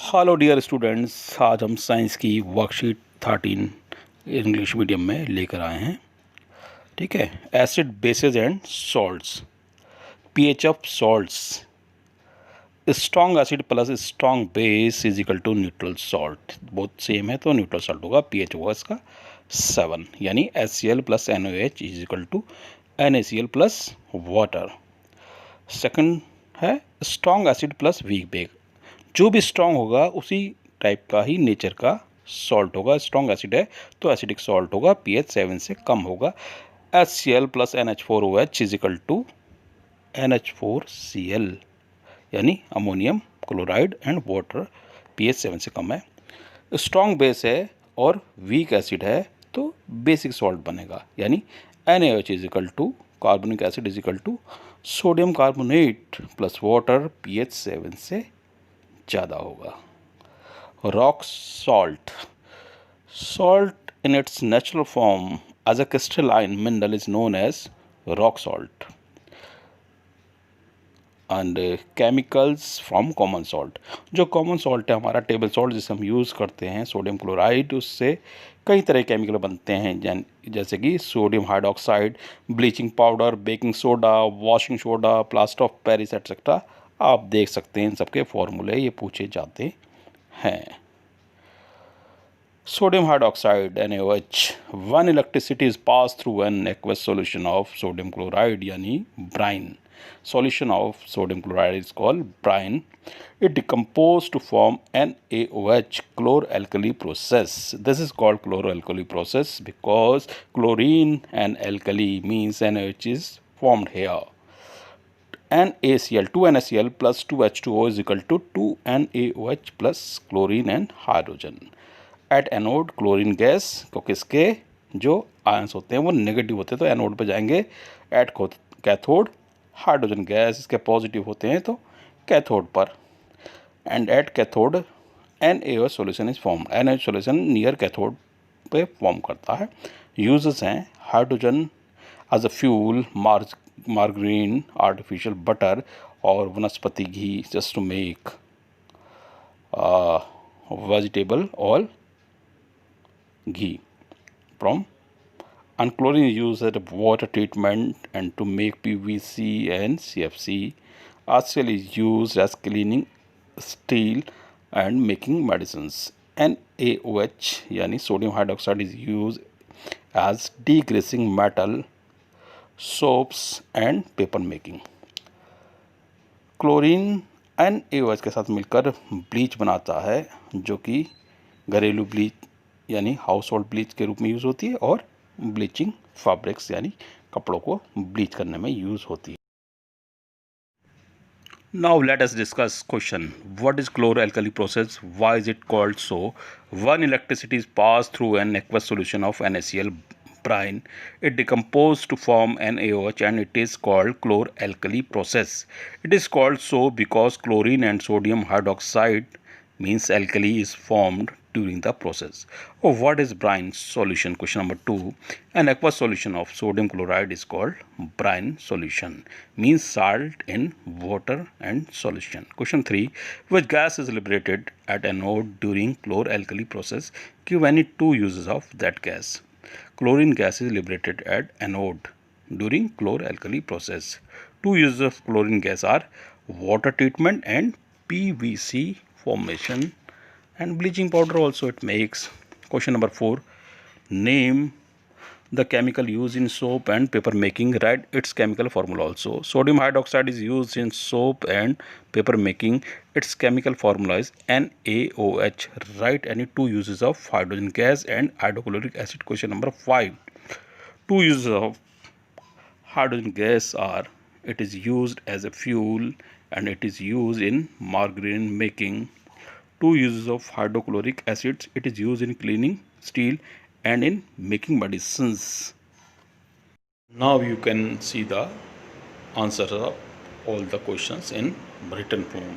Hello dear students, आज हम science की वर्कशीट 13 इंग्लिश मीडियम में लेकर आए हैं। ठीक है। Acid bases and salts, pH of salts. Strong acid plus strong base is equal to neutral salt. बहुत सेम है तो न्यूट्रल सॉल्ट होगा। पीएच होगा इसका 7, यानी HCl plus NaOH is equal to NaCl plus water. Second है strong acid plus weak base. जो भी स्ट्रॉन्ग होगा उसी टाइप का ही नेचर का सॉल्ट होगा। स्ट्रॉन्ग एसिड है तो एसिडिक सॉल्ट होगा, pH 7 से कम होगा। HCl plus NH4OH is equal to NH4Cl, यानी ammonium chloride and water, pH 7 से कम है। स्ट्रॉन्ग बेस है और वीक एसिड है तो बेसिक सॉल्ट बनेगा, यानी NaOH is equal to carbonic acid is equal to sodium carbonate plus water, pH 7 से ज़्यादा होगा। Rock salt, salt in its natural form as a crystalline mineral is known as rock salt and chemicals from common salt. जो common salt है हमारा table salt जिसे हम use करते हैं, सोडियम क्लोराइड, उससे कई तरह के केमिकल बनते हैं, जैसे कि sodium hydroxide, bleaching powder, baking soda, washing soda, plaster of Paris etcetera. आप देख सकते हैं इन सबके फॉर्मूले ये पूछे जाते हैं। Sodium hydroxide NaOH, when electricity is passed through an aqueous solution of sodium chloride, यानी brine. Solution of sodium chloride is called brine. It decomposes to form NaOH, chloralkali process. This is called chloralkali process because chlorine and alkali means NaOH is formed here. NaCl, 2NaCl plus 2H2O is equal to 2NaOH plus chlorine and hydrogen. At anode chlorine gas, क्योंकि इसके जो ions होते हैं वो negative होते हैं तो anode पे जाएंगे। एट कैथोड हाइड्रोजन गैस, इसके पॉजिटिव होते हैं तो कैथोड पर। And at cathode NaOH solution is form. NaOH solution near cathode पे फॉर्म करता है। यूजेस हैं hydrogen as a fuel, margarine, artificial butter और vanaspati ghee, just to make vegetable oil ghee from. And chlorine is used as a water treatment and to make PVC and CFC. HCl is used as cleaning steel and making medicines. NaOH यानी sodium hydroxide is used as degreasing metal, soaps and paper making. Chlorine NaOH के साथ मिलकर bleach बनाता है, जो कि घरेलू bleach यानी हाउस होल्ड ब्लीच के रूप में यूज़ होती है और ब्लीचिंग फैब्रिक्स यानी कपड़ों को ब्लीच करने में यूज़ होती है। Now let us discuss question. What is chloralkali process? Why is it called so? When electricity is passed through an aqueous solution of NaCl brine, it decomposes to form NaOH and it is called chloralkali process. It is called so because chlorine and sodium hydroxide means alkali is formed during the process. Oh, what is brine solution? Question number 2. An aqueous solution of sodium chloride is called brine solution, means salt in water and solution. Question 3. Which gas is liberated at anode during chloralkali process? Give any two uses of that gas. Chlorine gas is liberated at anode during chloralkali process. Two uses of chlorine gas are water treatment and PVC formation, and bleaching powder also it makes. Question number 4. Name the chemical used in soap and paper making. Write its chemical formula also. Sodium hydroxide is used in soap and paper making. Its chemical formula is NaOH. Write any two uses of hydrogen gas and hydrochloric acid. Question number 5. Two uses of hydrogen gas are: it is used as a fuel and it is used in margarine making. Two uses of hydrochloric acids: it is used in cleaning steel and in making medicines. Now you can see the answers of all the questions in written form.